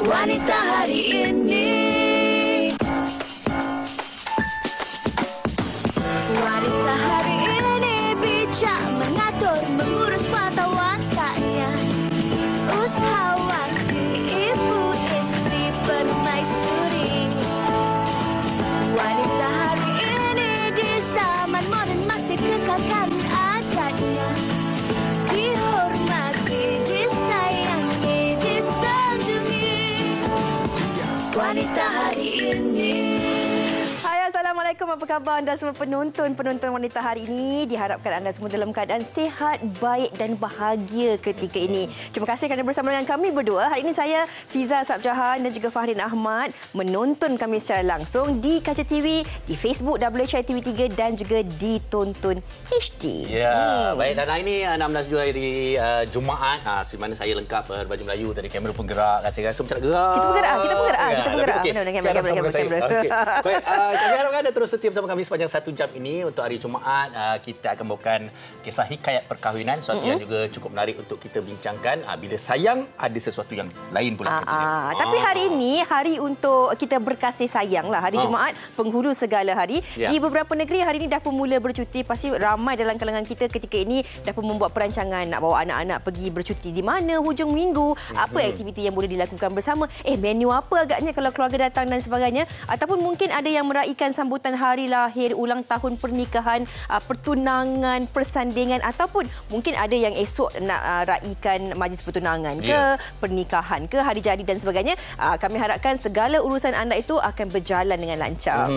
Wanita hari ini. Wanita hari ini bijak mengatur, mengurus mata wataknya. Usahawanti, ibu, istri, permaisuri. Wanita hari ini di zaman modern masih kekalkan adatnya. Dihormati, disayangi, disanjungi. Wanita hari ini. Hai, Assalamualaikum. Apa khabar anda semua penonton wanita hari ini? Diharapkan anda semua dalam keadaan sihat, baik dan bahagia ketika ini. Terima kasih kerana bersama dengan kami berdua. Hari ini saya, Fiza Sabjahan dan juga Fahrin Ahmad menonton kami secara langsung di Kaca TV, di Facebook WHI TV3 dan juga di Tonton HD. Ya, baik. Dan hari ini 16 Julai Jumaat. Seperti mana saya lengkap berbaju Melayu tadi, kamera pun gerak, rasa-rasa macam nak gerak. Kita pun gerak. Okey. Kamera. Baik, kami harapkan anda terus setia bersama kami sepanjang 1 jam ini. Untuk hari Jumaat, kita akan bawakan kisah hikayat perkahwinan, sesuatu yang juga cukup menarik untuk kita bincangkan. Bila sayang, ada sesuatu yang lain pula. Tapi hari ini, hari untuk kita berkasih sayang lah. Hari Jumaat, penghulu segala hari. Di beberapa negeri, hari ini dah pun mula bercuti. Pasti ramai dalam kalangan kita ketika ini dah pun membuat perancangan nak bawa anak-anak pergi bercuti di mana hujung minggu. Apa aktiviti yang boleh dilakukan bersama. Menu apa agaknya kalau keluarga datang dan sebagainya. Ataupun mungkin ada yang meraihkan sambutan hari lahir, ulang tahun pernikahan, pertunangan, persandingan, ataupun mungkin ada yang esok nak raikan majlis pertunangan ke, pernikahan ke, hari jadi dan sebagainya. Kami harapkan segala urusan anda itu akan berjalan dengan lancar.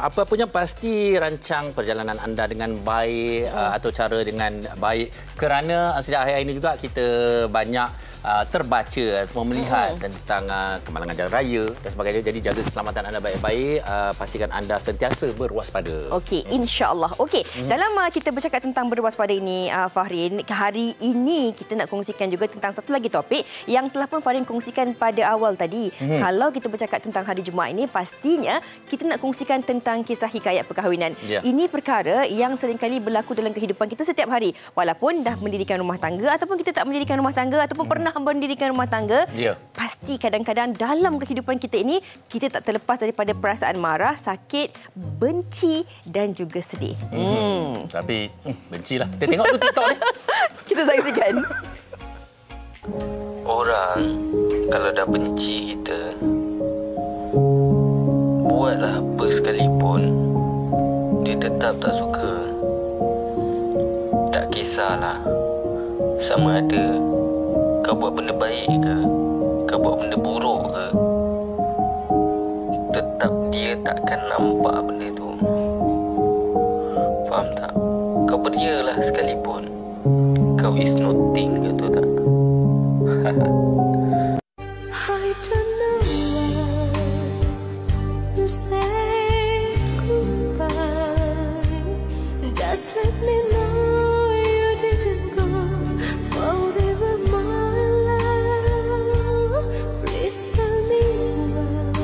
Apa punya pasti rancang perjalanan anda dengan baik atau cara dengan baik, kerana sejak hari ini juga kita banyak terbaca atau melihat tentang kemalangan jalan raya dan sebagainya. Jadi jaga keselamatan anda baik-baik, pastikan anda sentiasa berwaspada. Okey, insya-Allah. Okey, dalam kita bercakap tentang berwaspada ini, Fahrin, hari ini kita nak kongsikan juga tentang satu lagi topik yang telah pun Fahrin kongsikan pada awal tadi. Kalau kita bercakap tentang hari Jumaat ini, pastinya kita nak kongsikan tentang kisah hikayat perkahwinan. Ini perkara yang seringkali berlaku dalam kehidupan kita setiap hari. Walaupun dah mendirikan rumah tangga ataupun kita tak mendirikan rumah tangga ataupun pernah mendirikan rumah tangga, pasti kadang-kadang dalam kehidupan kita ini kita tak terlepas daripada perasaan marah, sakit, benci dan juga sedih. Tapi bencilah. Kita tengok dulu TikTok ni. Kita saksikan. Orang kalau dah benci kita, buatlah apa sekalipun, dia tetap tak suka. Tak kisahlah sama ada kau buat benda baik ke, kau buat benda buruk ke, tetap dia takkan nampak benda tu. Faham tak? Kau berialah sekalipun, kau is nothing ke tu tak? I don't know why you say goodbye. Just let me know you didn't go forever, my love. Please tell me why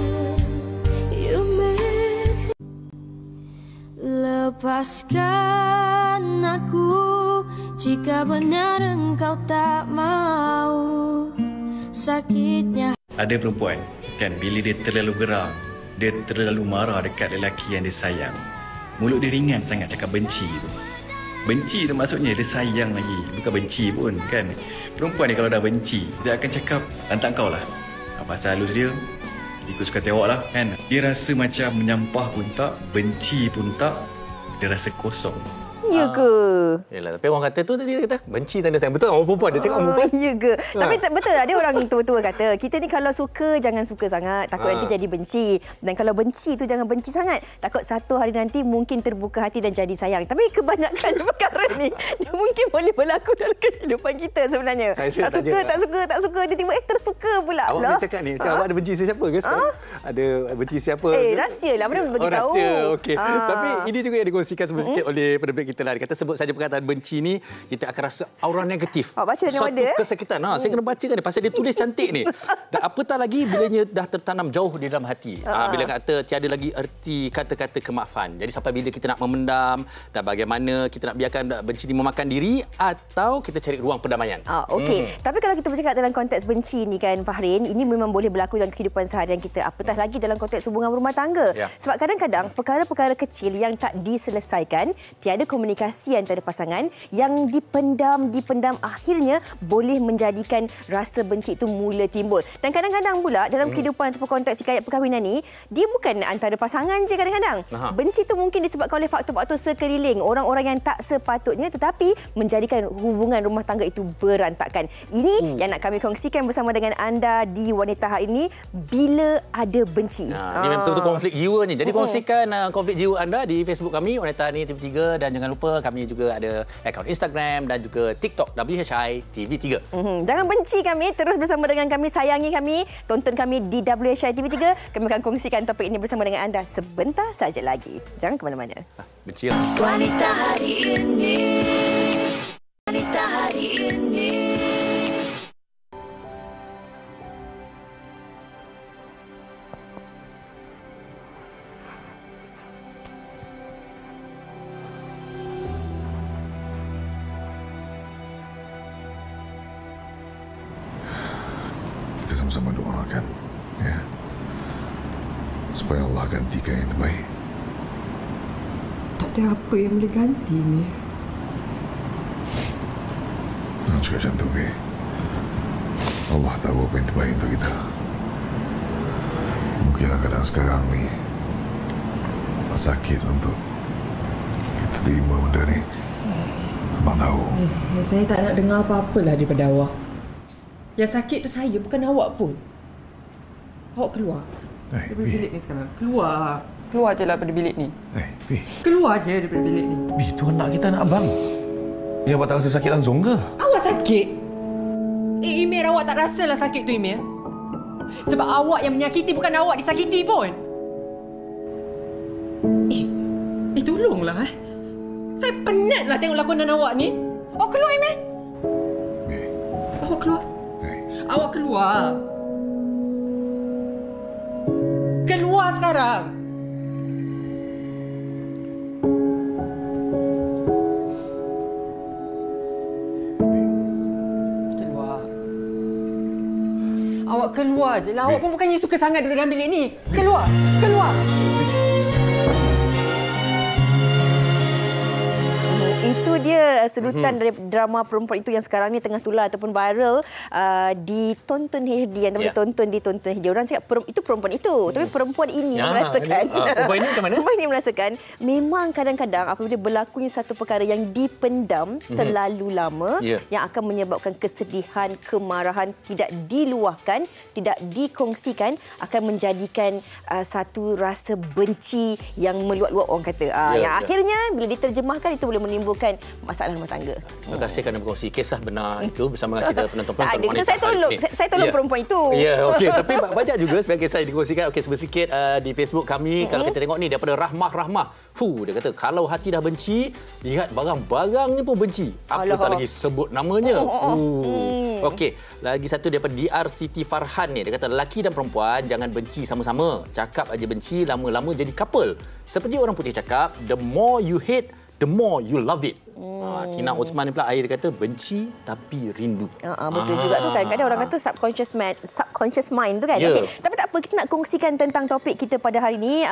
you make. Lepaskan aku jika benar engkau tak mau. Sakitnya. Ada perempuan, kan, bila dia terlalu geram, dia terlalu marah dekat lelaki yang dia sayang, mulut dia ringan sangat cakap benci tu. Benci tu maksudnya dia sayang lagi, bukan benci pun, kan. Perempuan ni kalau dah benci, dia akan cakap lantak kau lah. Pasal halus dia, ikut suka tengok lah, kan. Dia rasa macam menyampah pun tak, benci pun tak, dia rasa kosong. Ya ke? Yalah, tapi orang kata tu tadi dia kata benci tanda sayang. Betul orang perempuan dia cakap orang perempuan. Ya ke? Tapi betul ada orang tua-tua kata kita ni kalau suka jangan suka sangat, takut nanti jadi benci. Dan kalau benci tu jangan benci sangat, takut satu hari nanti mungkin terbuka hati dan jadi sayang. Tapi kebanyakan perkara ni dia mungkin boleh berlaku dalam kehidupan kita sebenarnya. Tak suka tiba-tiba tersuka pula. Awak boleh cakap ni, awak ada benci siapa ke sekarang? Ada benci siapa? Rahsialah, mana bagi tahu. Rahsia. Okey. Tapi ini juga yang dikongsikan sedikit oleh pendengar kita kita lah. Dia kata sebut saja perkataan benci ni, kita akan rasa aura negatif. Baca dari satu mana? Kesakitan. Saya kena baca kan ni pasal dia tulis cantik ni. Dan apatah lagi bilanya dah tertanam jauh di dalam hati. Bila kata tiada lagi erti kata-kata kemaafan. Jadi sampai bila kita nak memendam dan bagaimana kita nak biarkan benci ni memakan diri atau kita cari ruang perdamaian. Okey. Tapi kalau kita bercakap dalam konteks benci ni kan Fahrin, ini memang boleh berlaku dalam kehidupan seharian kita. Apatah lagi dalam konteks hubungan rumah tangga. Sebab kadang-kadang perkara-perkara kecil yang tak diselesaikan, tiada komunikasi antara pasangan, yang dipendam, akhirnya boleh menjadikan rasa benci itu mula timbul. Dan kadang-kadang pula dalam kehidupan ataupun konteks hikayat perkahwinan ni, dia bukan antara pasangan je kadang-kadang. Benci itu mungkin disebabkan oleh faktor-faktor sekeliling, orang-orang yang tak sepatutnya, tetapi menjadikan hubungan rumah tangga itu berantakan. Ini yang nak kami kongsikan bersama dengan anda di Wanita hari ini, bila ada benci. Ini memang betul-betul konflik jiwa ni. Jadi kongsikan konflik jiwa anda di Facebook kami, Wanita Hari Ini TV3, dan jangan lupa kami juga ada akaun Instagram dan juga TikTok WHI TV3. Jangan benci kami, terus bersama dengan kami, sayangi kami, tonton kami di WHI TV3. Kami akan kongsikan topik ini bersama dengan anda sebentar saja lagi. Jangan ke mana-mana. Benci lah. Wanita hari ini. Wanita hari ini. Kita sama-sama doakan, ya, supaya Allah gantikan yang terbaik. Tak ada apa yang boleh ganti, Mir. Jangan cakap macam tu, Mir. Allah tahu apa yang terbaik untuk kita. Mungkinlah keadaan sekarang ni sakit untuk kita terima benda ni. Abang tahu. Saya tak nak dengar apa-apa lah daripada awak. Yang sakit tu saya, bukan awak pun. Awak keluar. Daripada bilik ni sekarang. Keluar. Keluar je lah daripada bilik ni. Bi. Keluar je daripada bilik ni. Bi, tu anak kita, anak abang. Ya, abang tak rasa sakit langsung ke? Awak sakit? Imir, awak tak rasalah sakit tu, Imir. Sebab awak yang menyakiti, bukan awak disakiti pun. Tolonglah. Saya penatlah tengok lakonan awak ni. Awak keluar, Imir. Bi. Awak keluar. Awak keluar. Keluar sekarang. Keluar. Awak keluar je lah. Awak pun bukannya suka sangat duduk dalam bilik ni. Keluar. Keluar. Itu dia sedutan dari drama perempuan itu yang sekarang ni tengah tular ataupun viral ditonton HD ataupun ditonton HD. Orang cakap itu perempuan itu, tapi perempuan ini merasakan perempuan ini macam mana? Perempuan ini merasakan memang kadang-kadang apabila berlakunya satu perkara yang dipendam terlalu lama, yang akan menyebabkan kesedihan, kemarahan, tidak diluahkan, tidak dikongsikan, akan menjadikan satu rasa benci yang meluap-luap, orang kata. Yang akhirnya bila diterjemahkan itu boleh menimbulkan masalah rumah tangga. Terima kasih kerana berkongsi kisah benar itu bersama kita penonton-penonton Wanita. Saya tolong perempuan itu. Ya, okey. Tapi banyak juga sebagai saya dikongsikan. Okey, sedikit di Facebook kami. Kalau kita tengok ni daripada Rahmah. Dia kata kalau hati dah benci, lihat barang-barangnya pun benci. Apa tak lagi sebut namanya. Okey, lagi satu daripada DR Siti Farhan ni. Dia kata lelaki dan perempuan jangan benci sama-sama. Cakap aja benci, lama-lama jadi couple. Seperti orang putih cakap, the more you hate, the more you love it. Tina Osman ni pula akhir dia kata benci tapi rindu. Betul juga tu. Kadang-kadang orang kata subconscious mind tu kan. Okay. Tapi tak apa, kita nak kongsikan tentang topik kita pada hari ini.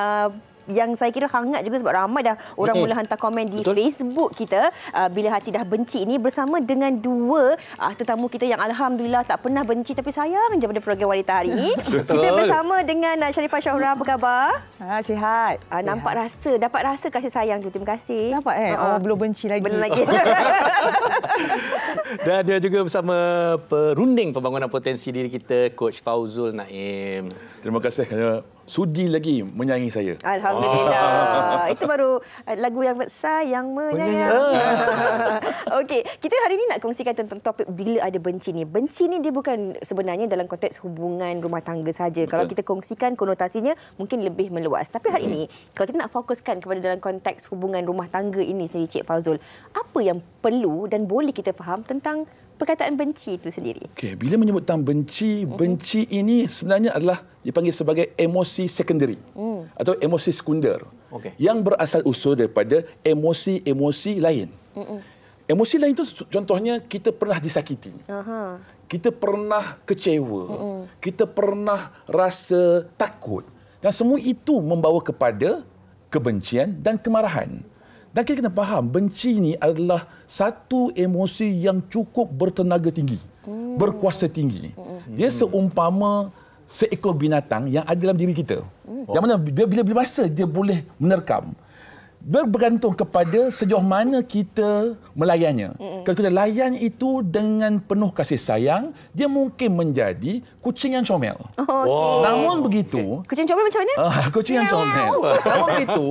Yang saya kira hangat juga sebab ramai dah orang mula hantar komen di Facebook kita bila hati dah benci ini, bersama dengan dua tetamu kita yang alhamdulillah tak pernah benci tapi sayang je pada program Wanita hari ini. Kita bersama dengan Sharifah Syahura. Apa khabar? Sihat. Dapat rasa kasih sayang tu. Terima kasih. Nampak belum benci lagi. Belum lagi. Dan dia juga bersama perunding pembangunan potensi diri kita, Coach Fauzul Naim. Terima kasih kerana sudi lagi menyayangi saya. Alhamdulillah. Itu baru lagu yang sayang menyayang. Okey, kita hari ini nak kongsikan tentang topik bila ada benci ni. Benci ni dia bukan sebenarnya dalam konteks hubungan rumah tangga saja. Kalau kita kongsikan konotasinya mungkin lebih meluas. Tapi hari ini kalau kita nak fokuskan kepada dalam konteks hubungan rumah tangga ini sendiri, Cik Fazul, apa yang perlu dan boleh kita faham tentang perkataan benci itu sendiri? Okey, bila menyebut tentang benci, benci ini sebenarnya adalah dipanggil sebagai emosi secondary atau emosi sekunder yang berasal usul daripada emosi-emosi lain. Emosi lain itu contohnya kita pernah disakiti. Kita pernah kecewa. Kita pernah rasa takut. Dan semua itu membawa kepada kebencian dan kemarahan. Dan kita kena faham, benci ini adalah satu emosi yang cukup bertenaga tinggi, berkuasa tinggi. Dia seumpama seekor binatang yang ada dalam diri kita. Yang mana bila masa dia boleh menerkam. Bergantung kepada sejauh mana kita melayannya. Kalau kita layan itu dengan penuh kasih sayang, dia mungkin menjadi kucing yang comel. Namun begitu... Kucing comel macam mana? Kucing yang comel. Namun begitu...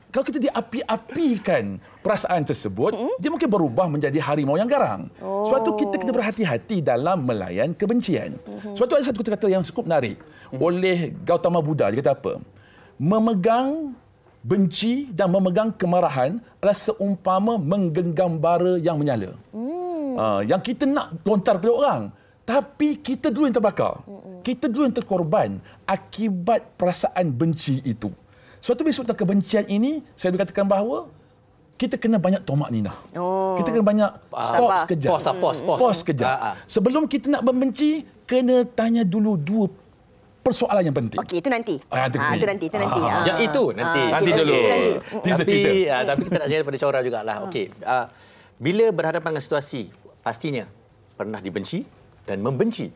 Kalau kita diapi-apikan perasaan tersebut, dia mungkin berubah menjadi harimau yang garang. Sebab itu kita kena berhati-hati dalam melayan kebencian. Sebab itu ada satu kata yang cukup menarik oleh Gautama Buddha. Dia kata apa? Memegang benci dan memegang kemarahan adalah seumpama menggenggam bara yang menyala. Yang kita nak lontar kepada orang, tapi kita dulu yang terbakar. Kita dulu yang terkorban akibat perasaan benci itu. Sebab itu bila sebut tentang kebencian ini, saya boleh katakan bahawa kita kena banyak tomak ninah. Kita kena banyak stop sekejap. Pause sekejap. Sebelum kita nak membenci, kena tanya dulu dua persoalan yang penting. Okey, itu nanti. Itu nanti. Yang itu nanti. Nanti dulu. Tapi kita nak share pada Cora jugalah. Okey. Bila berhadapan dengan situasi, pastinya pernah dibenci dan membenci.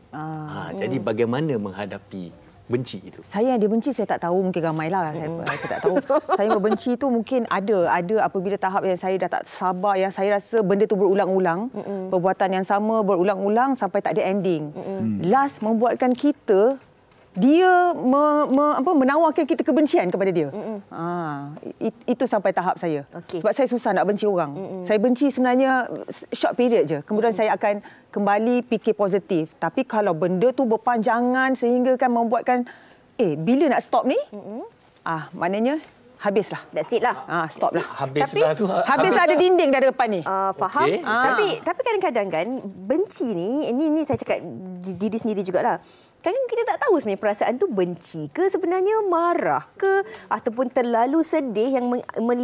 Jadi bagaimana menghadapi benci itu? Saya yang dibenci saya tak tahu, mungkin ramailah saya tak tahu. Saya membenci itu mungkin ada apabila tahap yang saya dah tak sabar, yang saya rasa benda tu berulang-ulang, perbuatan yang sama berulang-ulang sampai tak ada ending. Last membuatkan kita menawarkan kita kebencian kepada dia. Itu sampai tahap saya. Sebab saya susah nak benci orang. Saya benci sebenarnya short period je. Kemudian saya akan kembali fikir positif. Tapi kalau benda tu berpanjangan sehingga kan membuatkan bila nak stop ni? Maknanya habislah. That's it lah. Stop lah. Habislah tu. Habis ada dinding dah depan ni. Faham. Tapi kadang-kadang kan benci ni saya cakap diri sendiri jugalah. Kadang kita tak tahu sebenarnya perasaan tu benci ke sebenarnya marah ke ataupun terlalu sedih yang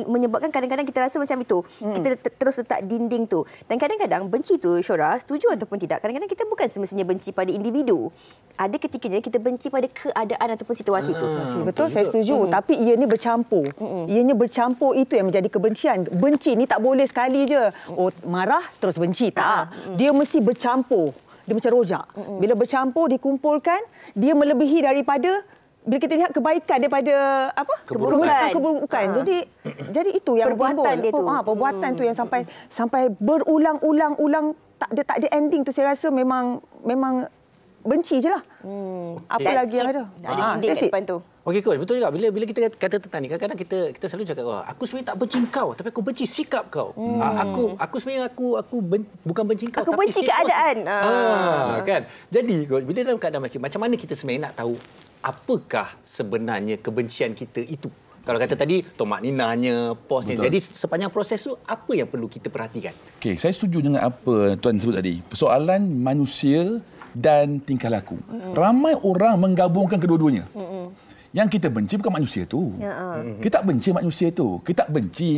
menyebabkan kadang-kadang kita rasa macam itu. Kita terus letak dinding tu. Dan kadang-kadang benci tu, Syora, setuju ataupun tidak, kadang-kadang kita bukan semestinya benci pada individu. Ada ketikanya kita benci pada keadaan ataupun situasi itu. Betul, saya setuju. Tapi ianya bercampur. Ianya bercampur, itu yang menjadi kebencian. Benci ni tak boleh sekali je. Marah terus benci. Tak. Dia mesti bercampur. Dia macam rojak. Bila bercampur, dikumpulkan, dia melebihi daripada bila kita lihat kebaikan daripada keburukan. Jadi itu yang perbuatan dia tu. Perbuatan tu yang sampai berulang-ulang tak ada ending tu, saya rasa memang benci je lah. Apa lagi yang ada? Ada dinding kat depan tu. Okey, Coach. Betul juga. Bila kita kata tentang ni, kadang-kadang kita selalu cakap, aku sebenarnya tak benci kau, tapi aku benci sikap kau. Aku sebenarnya bukan benci kau, aku benci keadaan. Kan? Jadi, Coach, bila dalam keadaan macam mana kita sebenarnya nak tahu apakah sebenarnya kebencian kita itu? Kalau kata tadi, tomak ninahnya, pause ni. Jadi, sepanjang proses tu, apa yang perlu kita perhatikan? Okey, saya setuju dengan apa Tuan sebut tadi. Persoalan manusia dan tingkah laku. Ramai orang menggabungkan kedua-duanya. Yang kita benci bukan manusia tu. Kita tak benci manusia tu. Kita tak benci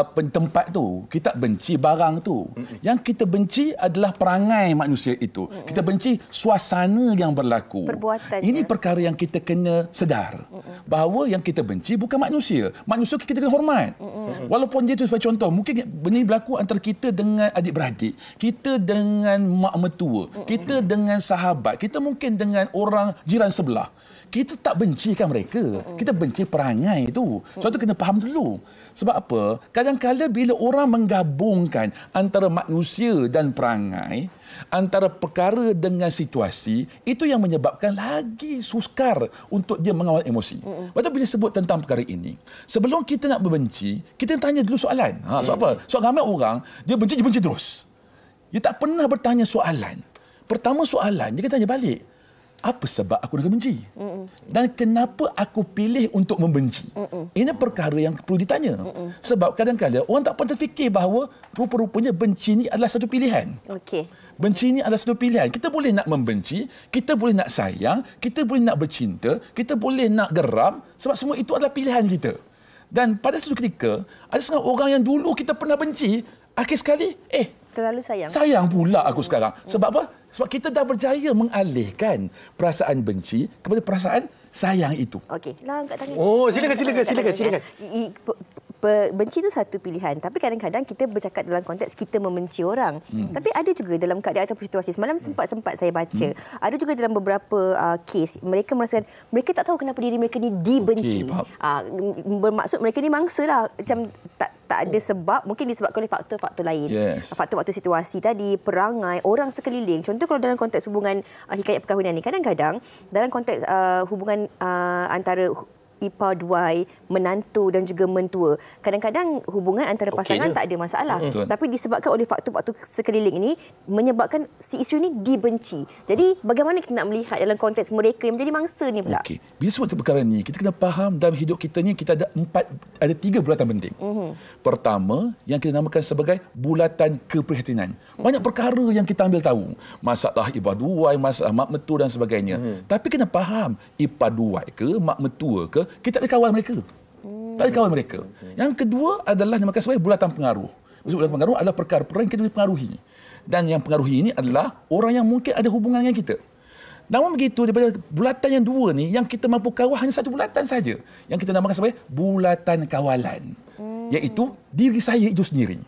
tempat tu. Kita tak benci barang tu. Yang kita benci adalah perangai manusia itu. Kita benci suasana yang berlaku. Perbuatannya. Ini perkara yang kita kena sedar. Bahawa yang kita benci bukan manusia. Manusia kita kena hormat. Walaupun dia tu sebagai contoh, mungkin benda berlaku antara kita dengan adik-beradik. Kita dengan mak mertua. Kita dengan sahabat. Kita mungkin dengan orang jiran sebelah. kita tak bencikan mereka. Kita benci perangai itu. Sebab tu kena faham dulu. Sebab apa? Kadang-kadang bila orang menggabungkan antara manusia dan perangai, antara perkara dengan situasi, itu yang menyebabkan lagi sukar untuk dia mengawal emosi. Sebab tu bila sebut tentang perkara ini, sebelum kita nak membenci, kita tanya dulu soalan. Sebab apa? Sebab ramai orang, dia benci terus. Dia tak pernah bertanya soalan. Pertama soalan, dia kena tanya balik. Apa sebab aku nak benci? Dan kenapa aku pilih untuk membenci? Ini perkara yang perlu ditanya. Sebab kadang-kadang orang tak pernah terfikir bahawa rupa-rupanya benci ini adalah satu pilihan. Okey. Benci ini adalah satu pilihan. Kita boleh nak membenci, kita boleh nak sayang, kita boleh nak bercinta, kita boleh nak geram, sebab semua itu adalah pilihan kita. Dan pada satu ketika, ada setengah orang yang dulu kita pernah benci, akhir sekali, terlalu sayang. Sayang pula aku sekarang. Sebab apa? Sebab kita dah berjaya mengalihkan perasaan benci kepada perasaan sayang itu. Okey, lah angkat tangan. Oh, silakan. Benci itu satu pilihan, tapi kadang-kadang kita bercakap dalam konteks kita membenci orang. Tapi ada juga dalam keadaan atau situasi, semalam sempat saya baca, ada juga dalam beberapa kes mereka merasakan mereka tak tahu kenapa diri mereka ni dibenci. Bermaksud mereka ni mangsa lah, macam tak ada sebab, mungkin disebabkan oleh faktor-faktor lain. Faktor-faktor situasi tadi, perangai, orang sekeliling. Contoh kalau dalam konteks hubungan hikayat perkahwinan ni, kadang-kadang dalam konteks hubungan antara ipar duai, menantu dan juga mentua. Kadang-kadang hubungan antara pasangan tak ada masalah. Tapi disebabkan oleh faktor-faktor sekeliling ini menyebabkan si isteri ini dibenci. Jadi bagaimana kita nak melihat dalam konteks mereka yang menjadi mangsa ni pula? Okey. Bila sebut perkara ni, kita kena faham dalam hidup kita ni kita ada 3 bulatan penting. Pertama, yang kita namakan sebagai bulatan keprihatinan. Banyak perkara yang kita ambil tahu. Masalah ipar duai, masalah mak mertua dan sebagainya. Tapi kena faham, ipar duai ke, mak mertua ke, kita tak ada kawal mereka. Tak ada kawal mereka. Yang kedua adalah namakan sebagai bulatan pengaruh. Maksud bulatan pengaruh adalah perkara-perkara yang kita dipengaruhi. Dan yang pengaruhi ini adalah orang yang mungkin ada hubungan dengan kita. Namun begitu, daripada bulatan yang dua ni, yang kita mampu kawal hanya satu bulatan saja. Yang kita namakan sebagai bulatan kawalan. Iaitu diri saya itu sendiri.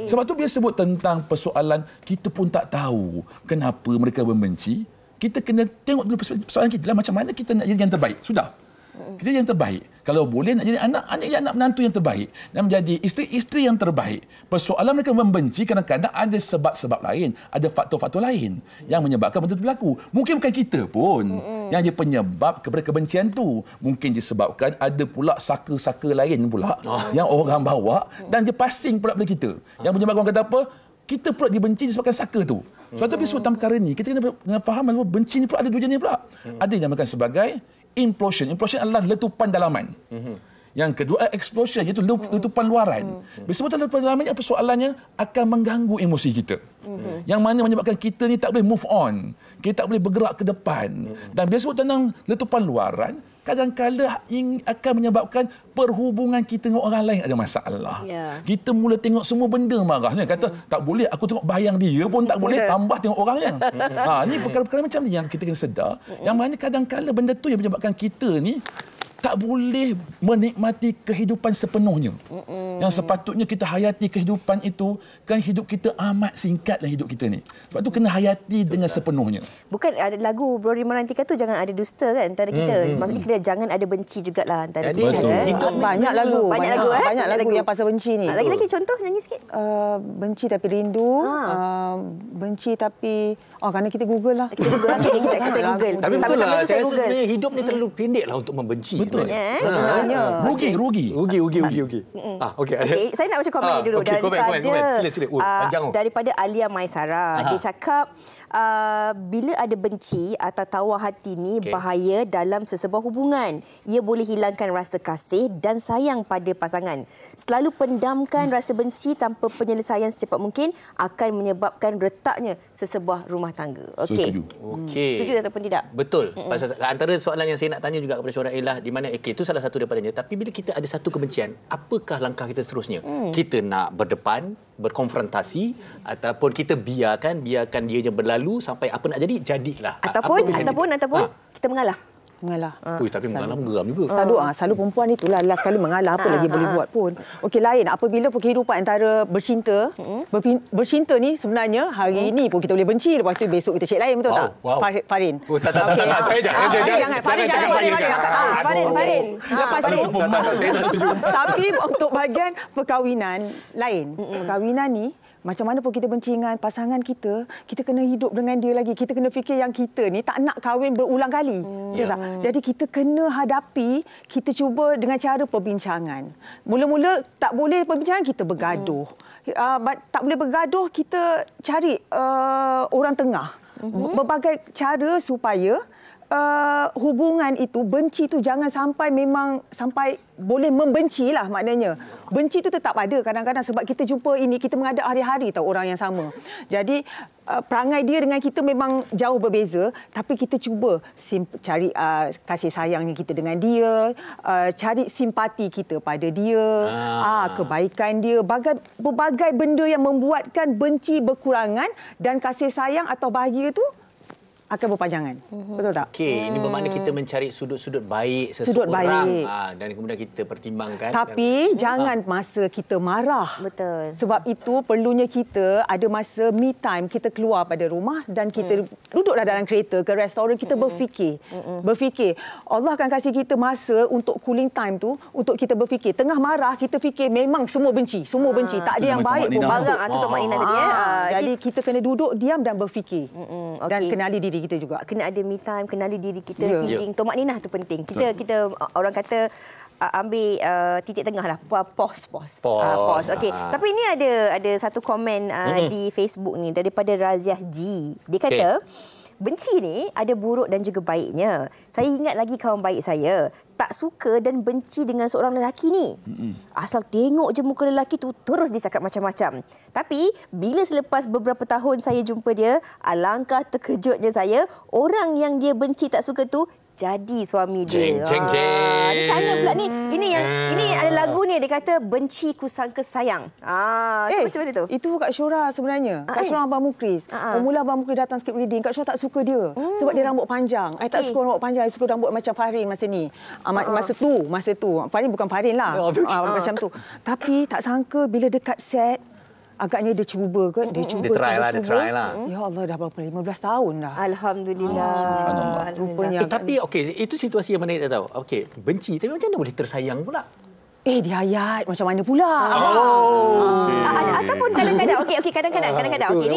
Sebab tu bila sebut tentang persoalan, kita pun tak tahu kenapa mereka membenci. Kita kena tengok dulu persoalan kita lah, macam mana kita nak jadi yang terbaik. Sudah. Kita yang terbaik. Kalau boleh nak jadi anak menantu yang terbaik. Dan menjadi isteri yang terbaik. Persoalan mereka membenci kadang-kadang ada sebab-sebab lain. Ada faktor-faktor lain yang menyebabkan benda itu berlaku. Mungkin bukan kita pun yang jadi penyebab kepada kebencian tu. Mungkin disebabkan ada pula saka-saka lain pula yang orang bawa dan dia passing pula pada kita. Yang menyebabkan orang kata apa? Kita pula dibenci disebabkan saka tu. Sebab tu bila sebut tentang perkara ni, kita kena faham bahawa benci ni pula ada dua jenis pula. Ada yang dinamakan sebagai implosion. Implosion adalah letupan dalaman. Yang kedua, explosion, iaitu letupan luaran. Bila sebut letupan dalaman, apa soalannya? Akan mengganggu emosi kita. Yang mana menyebabkan kita ni tak boleh move on. Kita tak boleh bergerak ke depan. Dan bila sebut tentang letupan luaran, kadang-kadang akan menyebabkan perhubungan kita dengan orang lain ada masalah. Kita mula tengok semua benda marahnya. Kata, tak boleh, aku tengok bayang dia pun tak boleh, tambah tengok orangnya. Ini perkara-perkara macam ni yang kita kena sedar. Yang mana kadang-kadang benda tu yang menyebabkan kita ni tak boleh menikmati kehidupan sepenuhnya. Yang sepatutnya kita hayati kehidupan itu, kan hidup kita amat singkat dalam hidup kita ni. Sebab tu kena hayati dengan sepenuhnya. Bukan ada lagu Bro Rimantika tu, jangan ada dusta kan antara kita. Maksudnya kita jangan ada benci jugalah antara kita. Banyak lagu. Banyak lagu yang pasal benci ni. Lagi-lagi contoh, nyanyi sikit. Benci tapi rindu. Benci tapi... kerana kita Google lah. Kita Google. Okay, kejap saya Google. Tapi betul lah, saya rasa sebenarnya hidup ni terlalu pendek lah untuk membenci. Betul. Rugi. Okey, saya nak baca komen dulu daripada Alia Maisara. Dia cakap bila ada benci atau tawar hati ni bahaya dalam sesebuah hubungan. Ia boleh hilangkan rasa kasih dan sayang pada pasangan. Selalu pendamkan rasa benci tanpa penyelesaian secepat mungkin akan menyebabkan retaknya sesebuah rumah tangga. Okey. Setuju ataupun tidak? Betul. Antara soalan yang saya nak tanya juga kepada Syura Elah, di mana itu salah satu daripadanya. Tapi bila kita ada satu kebencian, apakah langkah kita seterusnya? Kita nak berdepan, berkonfrontasi, ataupun kita biarkan dia je berlalu sampai apa nak jadi, jadilah. Ataupun kita mengalah. Mengalah. Ui, tapi mengalah geram juga. Selalu perempuan itulah last kali mengalah, apa lagi boleh buat pun. Okey, lain apabila kehidupan antara bercinta, bercinta ni sebenarnya hari ini pun kita boleh benci, lepas tu besok kita cek lain, betul tak? Farin. Tak. Saya jangan. Farin. Lepas tu, tapi untuk bahagian perkahwinan lain. Perkahwinan ni macam mana pun kita benci dengan pasangan kita, kita kena hidup dengan dia lagi. Kita kena fikir yang kita ni tak nak kahwin berulang kali. Tak? Jadi kita kena hadapi, kita cuba dengan cara perbincangan. Mula-mula tak boleh perbincangan, kita bergaduh. Tak boleh bergaduh, kita cari orang tengah. Berbagai cara supaya hubungan itu, benci itu jangan sampai boleh membenci lah maknanya. Benci itu tetap ada kadang-kadang sebab kita jumpa ini, kita menghadap hari-hari tahu orang yang sama. Jadi perangai dia dengan kita memang jauh berbeza, tapi kita cuba cari kasih sayangnya kita dengan dia, cari simpati kita pada dia, kebaikan dia, berbagai benda yang membuatkan benci berkurangan dan kasih sayang atau bahagia tu akan berpanjangan. Betul tak? Okey, ini bermakna kita mencari sudut-sudut baik seseorang dan kemudian kita pertimbangkan. Tapi jangan masa kita marah. Betul. Sebab itu perlunya kita ada masa me time, kita keluar pada rumah dan kita duduklah dalam kereta ke restoran, kita berfikir. Berfikir. Allah akan kasih kita masa untuk cooling time tu, untuk kita berfikir. Tengah marah kita fikir memang semua benci, tak ada yang baik pun. Barang tu Tok Mak Nina tadi Jadi kita kena duduk diam dan berfikir. Dan kenali diri kita juga. Kena ada me time, kenali diri kita, healing. Tok Mak Nina tu penting. Kita orang kata ambil titik tengah lah. Pause. Okey. Tapi ini ada satu komen di Facebook ni daripada Raziah G. Dia kata, benci ni ada buruk dan juga baiknya. Saya ingat lagi kawan baik saya tak suka dan benci dengan seorang lelaki ni. Asal tengok je muka lelaki tu terus dia cakap macam-macam. Tapi bila selepas beberapa tahun saya jumpa dia, alangkah terkejutnya saya, orang yang dia benci tak suka tu jadi suami dia. Macam mana pula ni? Ini ada lagu ni, dia kata benci ku sangka sayang. Macam mana tu? Itu Kak Syura sebenarnya. Kak Syura Abang Mukris. Mula Abang Mukris datang sikit reading, Kak Syura tak suka dia. Sebab dia rambut panjang. I tak suka rambut panjang, I suka rambut macam Farin masa ni. Masa tu. Farin bukan Farin lah. Macam tu. Tapi tak sangka bila dekat set, agaknya dia cuba ke? Dia try lah. Ya Allah, dah berapa? 15 tahun dah. Alhamdulillah. Rupanya. Tapi itu situasi yang menarik tahu. Okey, benci tapi macam mana boleh tersayang pula? Dihayat macam mana pula? Ataupun kadang-kadang kadang-kadang ni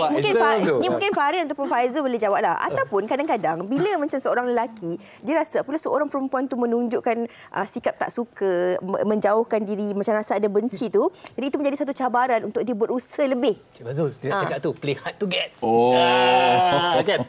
mungkin Farin ataupun Faizul boleh jawablah. Ataupun kadang-kadang bila macam seorang lelaki dia rasa apabila seorang perempuan tu menunjukkan sikap tak suka, menjauhkan diri, macam rasa ada benci tu, jadi itu menjadi satu cabaran untuk dia berusaha lebih. Cik Fazul, dia nak cakap tu play hard to get. Kan?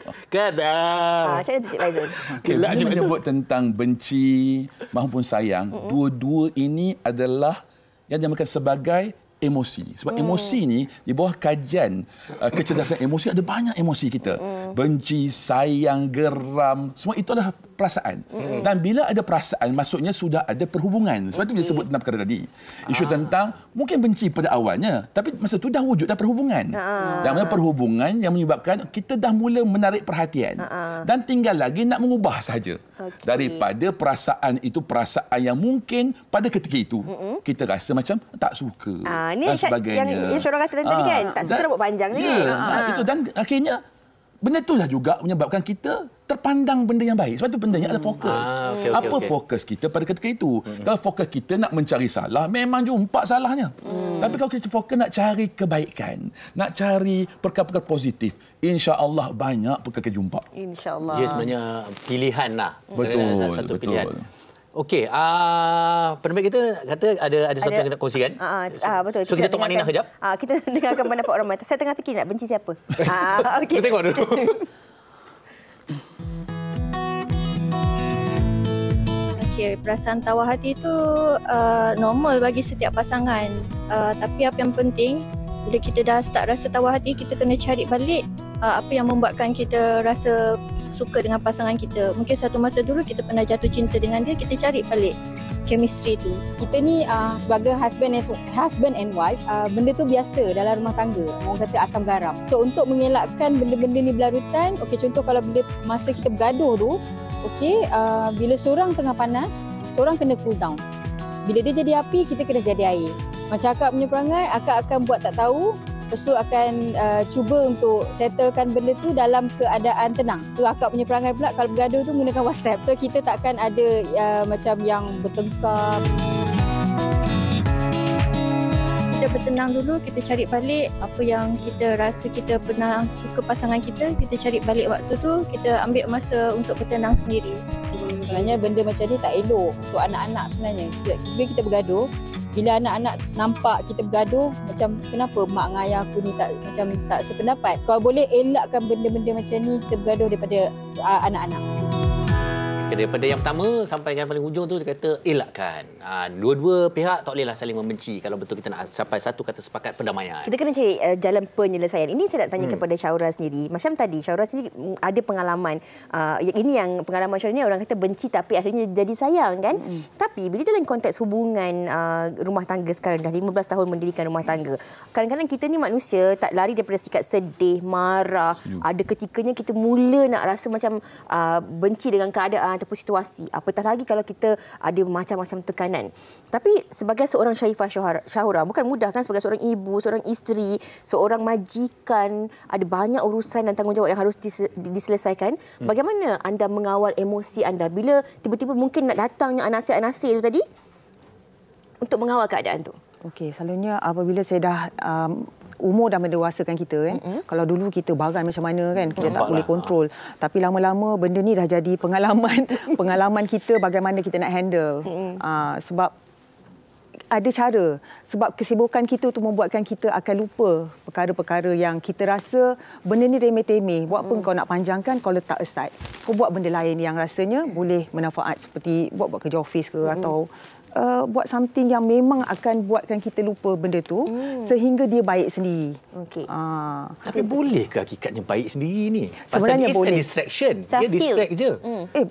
Macam mana tu Cik Faizul? Bila menyebut tentang benci maupun sayang, dua-dua ini adalah yang dinamakan sebagai emosi. Sebab emosi ni di bawah kajian kecerdasan emosi ada banyak emosi kita. Benci, sayang, geram, semua itu adalah perasaan. Dan bila ada perasaan maksudnya sudah ada perhubungan. Sebab itu dia sebut tentang perkara tadi. Isu tentang mungkin benci pada awalnya tapi masa tu dah wujud dah perhubungan. Dan mana perhubungan yang menyebabkan kita dah mula menarik perhatian. Dan tinggal lagi nak mengubah sahaja. Daripada perasaan itu perasaan yang mungkin pada ketika itu kita rasa macam tak suka. Ini dan sebagainya. Yang Syurah kata tadi kan, tak suka rambut panjang ni. Itu dan akhirnya benda itulah juga menyebabkan kita terpandang benda yang baik. Sebab tu bendanya adalah fokus. Fokus kita pada ketika itu? Kalau fokus kita nak mencari salah, memang jumpa salahnya. Tapi kalau kita fokus nak cari kebaikan, nak cari perkara-perkara positif, insya-Allah banyak perkara jumpa. Insya-Allah. Dia sebenarnya pilihan lah. Betul. Satu pilihan. Okey, pendapat kita kata ada sesuatu yang nak kongsikan. Betul. So kita Tok Mak Nina kejap. Kita dengarkan pendapat orang ramai. Saya tengah fikir nak benci siapa. Kita tengok dulu. Okey, perasaan tawar hati itu normal bagi setiap pasangan. Tapi apa yang penting, bila kita dah start rasa tawar hati, kita kena cari balik apa yang membuatkan kita rasa suka dengan pasangan kita. Mungkin satu masa dulu kita pernah jatuh cinta dengan dia, kita cari balik chemistry tu. Kita ni sebagai husband and wife, benda tu biasa dalam rumah tangga. Orang kata asam garam. So untuk mengelakkan benda-benda ni berlarutan, okey, contoh kalau bila masa kita bergaduh tu, Okey, bila seorang tengah panas, seorang kena cool down. Bila dia jadi api, kita kena jadi air. Macam akak punya perangai, akak akan buat tak tahu, lepas tu akan cuba untuk settlekan benda tu dalam keadaan tenang. Tu akak punya perangai pula, kalau bergaduh tu menggunakan WhatsApp. So kita takkan ada macam yang bertengkar. Kita bertenang dulu, kita cari balik apa yang kita rasa kita pernah suka pasangan kita cari balik waktu tu, kita ambil masa untuk bertenang sendiri. Sebenarnya benda macam ni tak elok untuk anak-anak sebenarnya. Bila kita bergaduh, bila anak-anak nampak kita bergaduh, macam kenapa mak dengan ayah aku ni tak sependapat. Kalau boleh elakkan benda-benda macam ni, kita bergaduh daripada anak-anak. Daripada yang pertama sampai yang paling hujung tu dia kata elakkan. Dua-dua pihak tak bolehlah saling membenci kalau betul kita nak sampai satu kata sepakat perdamaian. Kita kena cari jalan penyelesaian. Ini saya nak tanya kepada Syaura sendiri. Macam tadi Syaura sendiri ada pengalaman. Ini yang pengalaman Syaura ni orang kata benci tapi akhirnya jadi sayang kan. Tapi bila dalam konteks hubungan rumah tangga sekarang dah 15 tahun mendirikan rumah tangga. Kadang-kadang kita ni manusia tak lari daripada sikap sedih, marah. Ada ketikanya kita mula nak rasa macam benci dengan keadaan ataupun situasi. Apatah lagi kalau kita ada macam-macam tekanan. Tapi sebagai seorang Syaifah Syahura, bukan mudah kan sebagai seorang ibu, seorang isteri, seorang majikan, ada banyak urusan dan tanggungjawab yang harus diselesaikan. Bagaimana anda mengawal emosi anda bila tiba-tiba mungkin nak datangnya anasir-anasir itu tadi untuk mengawal keadaan tu? Okey, selalunya apabila saya dah umur dah mendewasakan kita kan. Kalau dulu kita baran macam mana kan, kita tak boleh kontrol. Tapi lama-lama benda ni dah jadi pengalaman kita bagaimana kita nak handle. Sebab ada cara. Sebab kesibukan kita tu membuatkan kita akan lupa perkara-perkara yang kita rasa benda ni remeh-temeh. Buat apa kau nak panjangkan, kau letak aside. Kau buat benda lain yang rasanya boleh bermanfaat seperti buat kerja office ke atau buat something yang memang akan buatkan kita lupa benda tu sehingga dia baik sendiri. Okey. Tapi bolehkah hakikatnya baik sendiri ni? Sebenarnya boleh. Distraction. Dia distract je.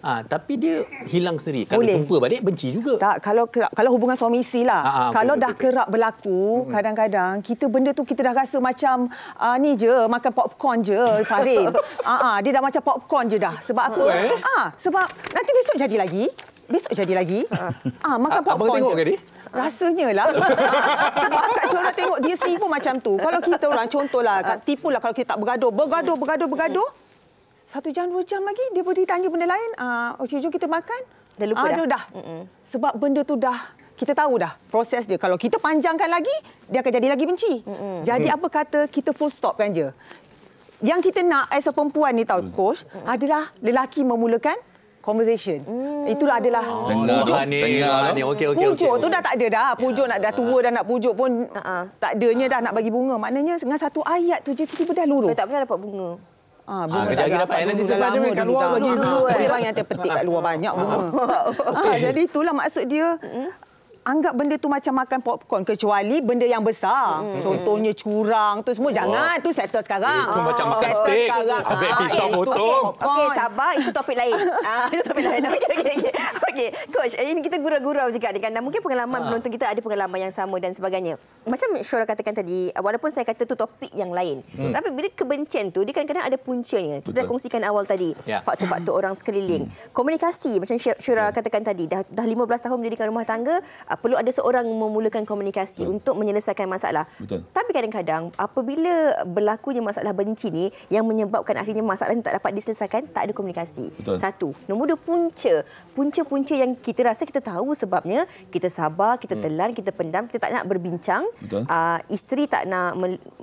Tapi dia hilang sendiri. Kalau jumpa balik benci juga. Tak, kalau hubungan suami isteri lah. Kalau dah kerap berlaku, kadang-kadang kita benda tu kita dah rasa macam ni je, makan popcorn je, Farid. Dia dah macam popcorn je dah. Sebab apa? Sebab nanti besok jadi lagi. Makan popcorn. Abang tengok ke ni? Rasanya lah. Sebab Kak Syora tengok dia sendiri pun macam tu. Kalau kita orang, contohlah, tipulah kalau kita tak bergaduh. Bergaduh. 1 jam, 2 jam lagi, dia boleh tanya benda lain. Jom kita makan. Dah lupa dah. Sebab benda tu dah, kita tahu dah proses dia. Kalau kita panjangkan lagi, dia akan jadi lagi benci. Jadi apa kata kita full stopkan je. Yang kita nak as a perempuan ni tahu, coach, adalah lelaki memulakan conversation. Itulah adalah dengar ni. Okey. Pujuk tu dah tak ada dah. Pujuk nak dah tua dah nak pujuk pun tak adanya dah nak bagi bunga. Maknanya dengan satu ayat tu je tiba-tiba dah luruh. Saya tak pernah dapat bunga. Bunga tak dapat. Nanti setelah dia kat luar bagi. Orang yang terpetik kat luar banyak bunga. Jadi itulah maksud dia. Anggap benda tu macam makan popcorn kecuali benda yang besar. Contohnya curang tu semua jangan tu settle sekarang. Itu macam makan steak. Habis pisau potong. Okey, sabar, itu topik lain. Itu topik lain. Okey, coach, ini kita gurau-gurau juga dengan mungkin pengalaman penonton kita ada pengalaman yang sama dan sebagainya. Macam Syora katakan tadi, walaupun saya kata tu topik yang lain. Tapi bila kebencian tu dia kadang-kadang ada puncanya. Kita dah kongsikan awal tadi, faktor-faktor orang sekeliling. Komunikasi macam Syora katakan tadi, dah 15 tahun mendirikan rumah tangga, perlu ada seorang memulakan komunikasi untuk menyelesaikan masalah. Tapi kadang-kadang apabila berlakunya masalah benci ni yang menyebabkan akhirnya masalah ni tak dapat diselesaikan, tak ada komunikasi. Satu. Nombor 2, punca-punca yang kita rasa kita tahu sebabnya, kita sabar, kita telan, kita pendam, kita tak nak berbincang. Isteri tak nak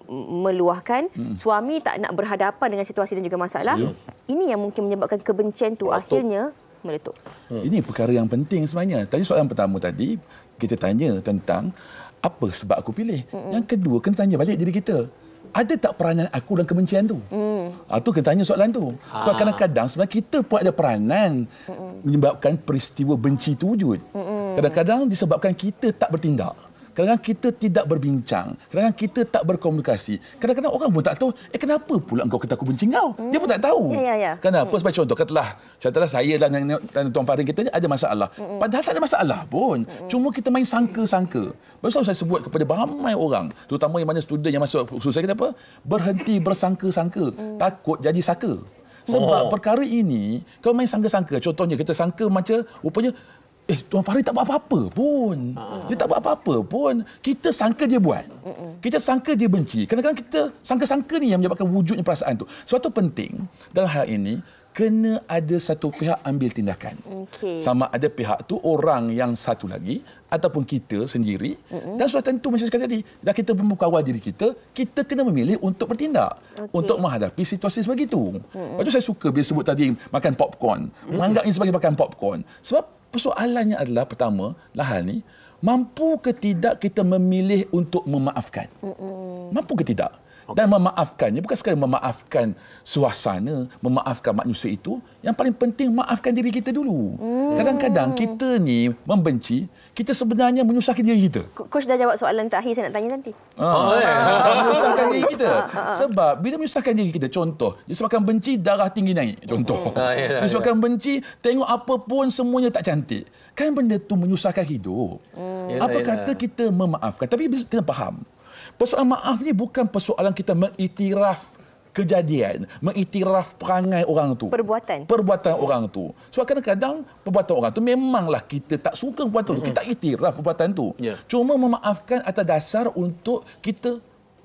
meluahkan, suami tak nak berhadapan dengan situasi dan juga masalah. Ini yang mungkin menyebabkan kebencian tu akhirnya meletup. Ini perkara yang penting sebenarnya. Tadi soalan pertama tadi, kita tanya tentang apa sebab aku pilih. Yang kedua, kena tanya balik diri kita. Ada tak peranan aku dalam kebencian tu? Tu kena tanya soalan tu. Sebab kadang-kadang sebenarnya kita pun ada peranan menyebabkan peristiwa benci itu wujud. Kadang-kadang disebabkan kita tak bertindak. Kadang-kadang kita tidak berbincang. Kadang-kadang kita tak berkomunikasi. Kadang-kadang orang pun tak tahu, kenapa pula engkau kata aku benci kau? Dia pun tak tahu. Kenapa? Sebab contoh, katalah saya dan Tuan Farid kita ni ada masalah. Padahal tak ada masalah pun. Cuma kita main sangka-sangka. Baru saya sebut kepada ramai orang, terutama yang mana student yang masuk susah kita apa? Berhenti bersangka-sangka. Takut jadi saka. Sebab perkara ini, kalau main sangka-sangka, contohnya kita sangka macam rupanya Tuan Fahri tak buat apa-apa pun. Dia tak buat apa-apa pun. Kita sangka dia buat. Kita sangka dia benci. Kadang-kadang kita sangka-sangka ni yang menyebabkan wujudnya perasaan tu. Sebab tu penting dalam hal ini, kena ada satu pihak ambil tindakan. Sama ada pihak tu orang yang satu lagi ataupun kita sendiri. Dan sudah tentu macam sekali tadi, dah kita membuka awal diri kita kena memilih untuk bertindak. Untuk menghadapi situasi sebegitu. Lepas tu saya suka bila sebut tadi makan popcorn. Menganggap ini sebagai makan popcorn. Sebab persoalannya adalah pertama, hal ni, mampu ke tidak kita memilih untuk memaafkan? Mampu ke tidak? Dan memaafkannya bukan sekadar memaafkan suasana, memaafkan manusia itu. Yang paling penting, maafkan diri kita dulu. Kadang-kadang kita ni membenci, kita sebenarnya menyusahkan diri kita. Coach dah jawab soalan terakhir saya nak tanya nanti. Menyusahkan diri kita. Sebab bila menyusahkan diri kita, contoh, disebabkan benci, darah tinggi naik. Contoh. Disebabkan benci, tengok apa pun semuanya tak cantik. Kan benda tu menyusahkan hidup. Apa kata kita memaafkan? Tapi kena faham. Persoalan maaf ni bukan persoalan kita mengiktiraf kejadian, mengiktiraf perangai orang tu. Perbuatan orang tu. Sebab kadang-kadang perbuatan orang tu memanglah kita tak suka perbuatan tu. Kita tak iktiraf perbuatan tu. Cuma memaafkan atas dasar untuk kita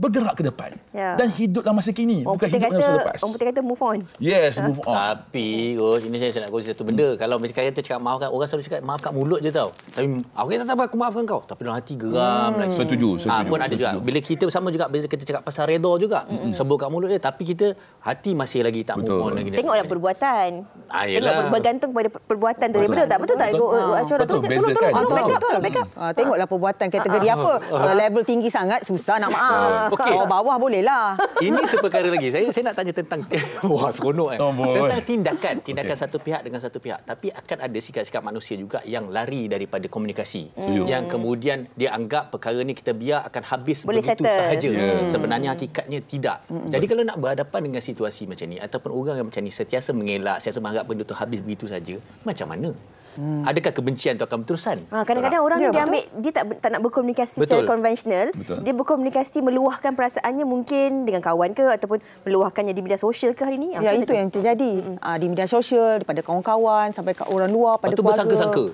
bergerak ke depan. Dan hidup dalam masa kini. Bukan hidup dalam masa lepas. Orang putih kata move on. Yes, move on. Tapi, Coach, ini saya nak kongsi satu benda. Kalau macam kita cakap maaf kan, orang selalu cakap maaf kat mulut je tau. Tapi, aku tak tahu aku maafkan kau. Tapi dalam hati geram lagi. Setuju. Pun ada juga. Bila kita bersama juga, bila kita cakap pasal redha juga. Sebut kat mulut je. Tapi kita, hati masih lagi tak move on lagi. Tengoklah perbuatan. Tengok bergantung pada perbuatan tu. Betul tak? Betul tak? Asyura tu. Tolong backup. Tengoklah perbuatan kategori apa. Kalau level tinggi sangat, susah nak maaf. Kalau bawah boleh lah. Ini seperkara lagi. Saya nak tanya tentang wah seronok tentang tindakan satu pihak dengan satu pihak. Tapi akan ada sikap-sikap manusia juga yang lari daripada komunikasi. Yang kemudian dia anggap perkara ni kita biar akan habis boleh begitu sahaja. Sebenarnya hakikatnya tidak. Jadi kalau nak berhadapan dengan situasi macam ni ataupun orang yang macam ni sentiasa mengelak, sentiasa menganggap benda tu habis begitu saja, macam mana? Adakah kebencian itu akan berterusan? Kadang-kadang orang dia tak nak berkomunikasi secara konvensional. Dia berkomunikasi meluahkan perasaannya mungkin dengan kawan ke ataupun meluahkannya di media sosial ke hari ni. Itu yang terjadi di media sosial, daripada kawan-kawan sampai ke orang luar, pada keluarga. Bersangka-sangka.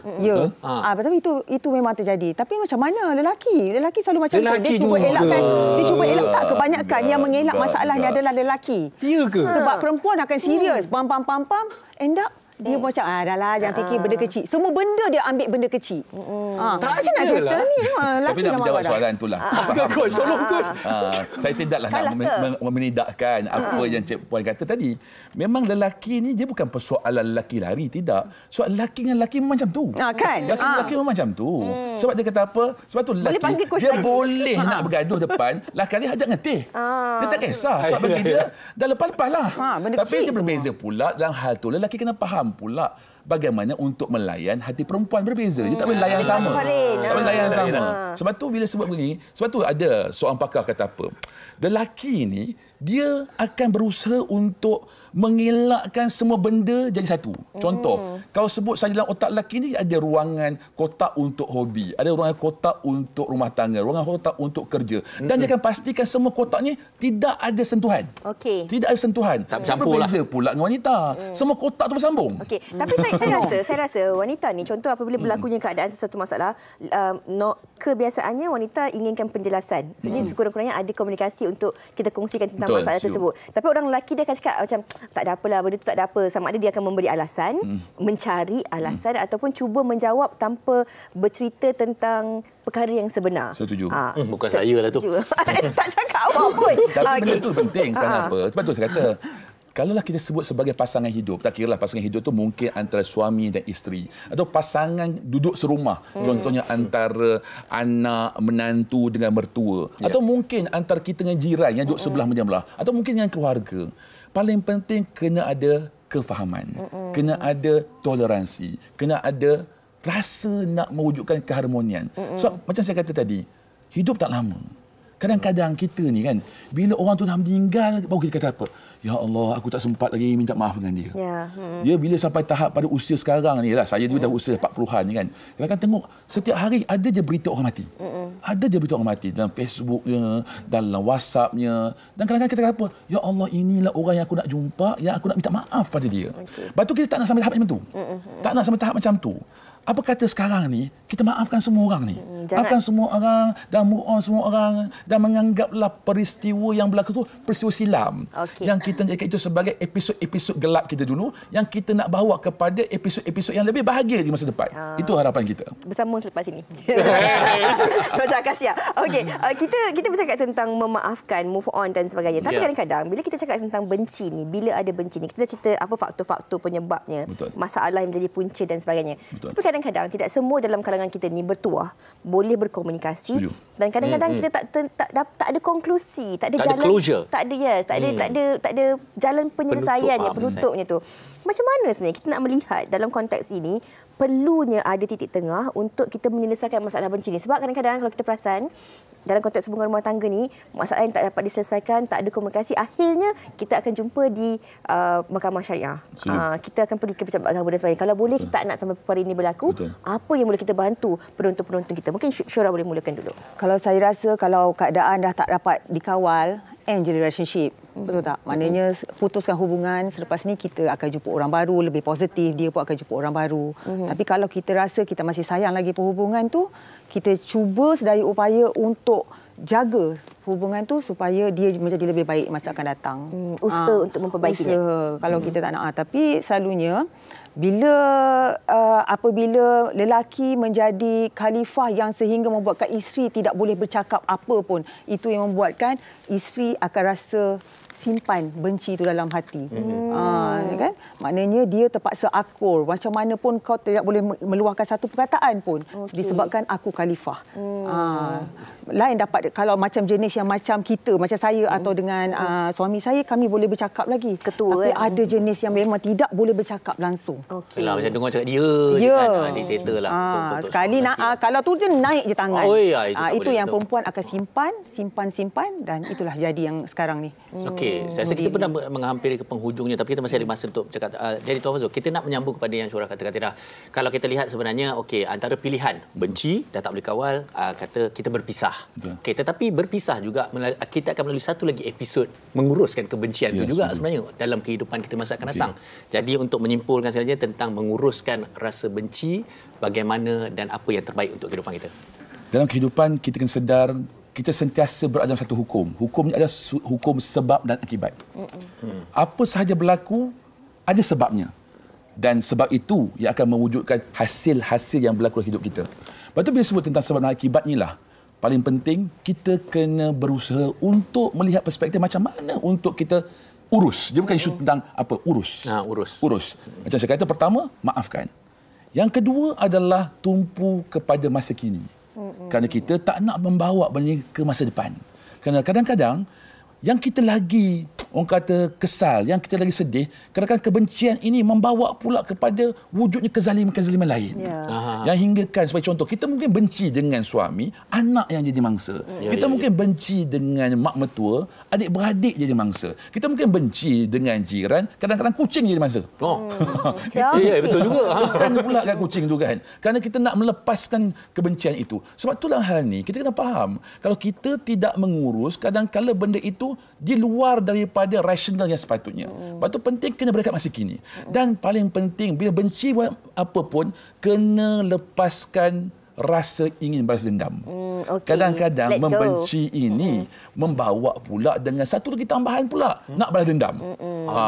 Tapi itu memang terjadi. Tapi macam mana lelaki selalu macam tu. Dia cuba elakkan. Dia cuba elak tak, kebanyakan yang mengelak masalahnya adalah lelaki. Ya ke? Sebab perempuan akan serius. Pam end up dia macam dah lah, jangan fikir benda kecil. Semua benda dia ambil benda kecil. Tak macam nak cerita ni. Tapi nak menjawab soalan itulah. Coach, tolong Coach. Saya tidaklah nak menidakkan apa yang Cik Puan kata tadi. Memang lelaki ni dia bukan persoalan lelaki lari, tidak. Soal lelaki dengan lelaki memang macam tu. Lelaki memang macam tu. Sebab dia kata apa? Sebab tu lelaki dia boleh nak bergaduh depan, lelaki dia hajat ngetih. Dia tak kisah. Sebab bagi dia dah lepas-lepas lah. Tapi dia berbeza pula dalam hal tu. Lelaki kena faham pula bagaimana untuk melayan hati perempuan berbeza. Dia tak boleh layan sama. Tak boleh layan sama. Sebab tu bila sebut begini, sebab tu ada seorang pakar kata apa? Lelaki ni dia akan berusaha untuk mengelakkan semua benda jadi satu. Contoh, kalau sebut saja dalam otak lelaki ni ada ruangan kotak untuk hobi, ada ruangan kotak untuk rumah tangga, ruangan kotak untuk kerja. Dan dia akan pastikan semua kotak ni tidak ada sentuhan. Tidak ada sentuhan. Tak bercampur lah. Berbeza pula dengan wanita. Semua kotak tu bersambung. Tapi saya rasa wanita ni, contoh apabila berlakunya keadaan satu masalah, kebiasaannya wanita inginkan penjelasan. Jadi sekurang-kurangnya ada komunikasi untuk kita kongsikan tentang masalah tersebut. Tapi orang lelaki dia akan cakap macam tak ada apalah, benda tu tak ada apa. Sama ada dia akan memberi alasan, mencari alasan ataupun cuba menjawab tanpa bercerita tentang perkara yang sebenar. Setuju. Bukan saya lah tu. Tak cakap apa pun. Tapi benda tu penting. Kenapa? Sebab tu saya kata, kalaulah kita sebut sebagai pasangan hidup, tak kira lah pasangan hidup tu mungkin antara suami dan isteri atau pasangan duduk serumah, contohnya antara anak menantu dengan mertua, atau mungkin antara kita dengan jiran yang duduk sebelah menyebelah, atau mungkin dengan keluarga. Paling penting kena ada kefahaman, kena ada toleransi, kena ada rasa nak mewujudkan keharmonian. So macam saya kata tadi, hidup tak lama. Kadang-kadang kita ni kan, bila orang tu dah meninggal, baru kita kata apa? Ya Allah, aku tak sempat lagi minta maaf dengan dia. Dia bila sampai tahap pada usia sekarang ni lah, saya juga dah usia 40-an ni kan. Kadang-kadang tengok, setiap hari ada je berita orang mati. Ada je berita orang mati dalam Facebooknya, dalam WhatsAppnya. Dan kadang-kadang kita kata apa? Ya Allah, inilah orang yang aku nak jumpa, yang aku nak minta maaf pada dia. Lepas tu kita tak nak sampai tahap macam tu. Tak nak sampai tahap macam tu. Apa kata sekarang ni, kita maafkan semua orang ni. Maafkan semua orang dan move on semua orang dan menganggaplah peristiwa yang berlaku tu peristiwa silam. Yang kita jadikan itu sebagai episod-episod gelap kita dulu yang kita nak bawa kepada episod-episod yang lebih bahagia di masa depan. Itu harapan kita. Bersambung selepas ini. Macam Akasia. Okey, kita bercakap tentang memaafkan, move on dan sebagainya. Tapi kadang-kadang bila kita cakap tentang benci ni, bila ada benci ni, kita cerita apa faktor-faktor penyebabnya, masalah yang menjadi punca dan sebagainya. Tapi kadang-kadang tidak semua dalam kalangan kita ni bertuah, boleh berkomunikasi. Dan kadang-kadang kita tak ada konklusi, tak ada jalan, closure. Tak ada jalan penyelesaiannya, penutupnya tu. Macam mana sebenarnya kita nak melihat dalam konteks ini perlunya ada titik tengah untuk kita menyelesaikan masalah benci ni? Sebab kadang-kadang kalau kita perasan dalam konteks hubungan rumah tangga ni, masalah yang tak dapat diselesaikan, tak ada komunikasi, akhirnya kita akan jumpa di mahkamah syariah. Kita akan pergi ke pejabat agama dan sebagainya. Kalau boleh kita tak nak sampai perkara ini berlaku, apa yang boleh kita bantu penonton-penonton kita? Mungkin Syura boleh mulakan dulu. Kalau saya rasa kalau keadaan dah tak dapat dikawal, end je relationship. Betul tak? Maknanya putuskan hubungan, selepas ni kita akan jumpa orang baru, lebih positif, dia pun akan jumpa orang baru. Tapi kalau kita rasa kita masih sayang lagi perhubungan tu, kita cuba sedaya upaya untuk jaga hubungan tu supaya dia menjadi lebih baik masa akan datang. Usaha untuk memperbaikinya. Kalau kita tak nak. Tapi selalunya apabila lelaki menjadi khalifah yang sehingga membuatkan isteri tidak boleh bercakap apa pun, itu yang membuatkan isteri akan rasa simpan benci itu dalam hati. Kan? Maknanya dia terpaksa akur. Macam mana pun kau tidak boleh meluahkan satu perkataan pun disebabkan aku khalifah. Lain dapat kalau macam jenis yang macam kita, macam saya atau dengan suami saya, kami boleh bercakap lagi. Tapi ada jenis yang memang tidak boleh bercakap langsung. Macam dengar cakap dia je kan. Dia settle lah. Sekali kalau tu je naik je tangan. Itu yang perempuan akan simpan dan itulah jadi yang sekarang ni. Saya rasa kita pernah menghampiri ke penghujungnya, tapi kita masih ada masa untuk bercakap. Jadi Tuan Fazrul, kita nak menyambung kepada yang Syura katakan tadi. Kalau kita lihat sebenarnya, antara pilihan benci, dah tak boleh kawal, kata kita berpisah. Tetapi berpisah juga, kita akan melalui satu lagi episod menguruskan kebencian itu juga sebenarnya dalam kehidupan kita masa akan datang. Jadi untuk menyimpulkan saja tentang menguruskan rasa benci, bagaimana dan apa yang terbaik untuk kehidupan kita. Dalam kehidupan, kita kena sedar kita sentiasa berada dalam satu hukum. Hukum ini adalah hukum sebab dan akibat. Apa sahaja berlaku, ada sebabnya. Dan sebab itu yang akan mewujudkan hasil-hasil yang berlaku dalam hidup kita. Lepas tu bila sebut tentang sebab dan akibat inilah, paling penting kita kena berusaha untuk melihat perspektif macam mana untuk kita urus. Dia bukan isu tentang apa, urus. Urus. Macam saya kata, pertama, maafkan. Yang kedua adalah tumpu kepada masa kini. Kerana kita tak nak membawa benda ke masa depan. Kerana kadang-kadang yang kita lagi orang kata kesal, yang kita lagi sedih, kadang-kadang kebencian ini membawa pula kepada wujudnya kezaliman-kezaliman lain. Yang hinggakan, sebagai contoh, kita mungkin benci dengan suami, anak yang jadi mangsa. Kita mungkin benci dengan mak mertua, adik-beradik jadi mangsa. Kita mungkin benci dengan jiran, kadang-kadang kucing jadi mangsa. Betul juga. Pesan pula kat kucing tu kan. Kerana kita nak melepaskan kebencian itu. Sebab itulah hal ni, kita kena faham, kalau kita tidak mengurus, kadang-kadang benda itu di luar daripada rasional yang sepatutnya. Lepas tu penting kena berdekat masa kini. Dan paling penting, bila benci apa pun, kena lepaskan rasa ingin balas dendam. Kadang-kadang membenci ini membawa pula dengan satu lagi tambahan pula, nak balas dendam.